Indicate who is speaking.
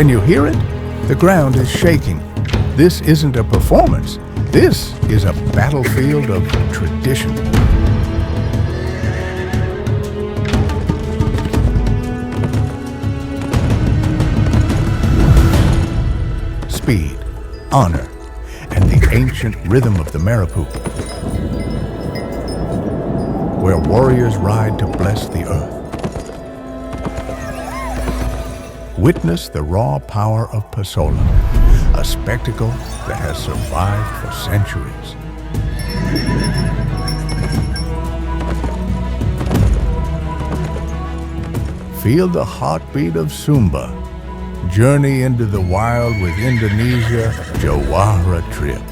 Speaker 1: Can you hear it? The ground is shaking. This isn't a performance. This is a battlefield of tradition. Speed, honor, and the ancient rhythm of the Marapu, where warriors ride to bless the earth. Witness the raw power of Pasola, a spectacle that has survived for centuries. Feel the heartbeat of Sumba. Journey into the wild with Indonesia Juara Trip.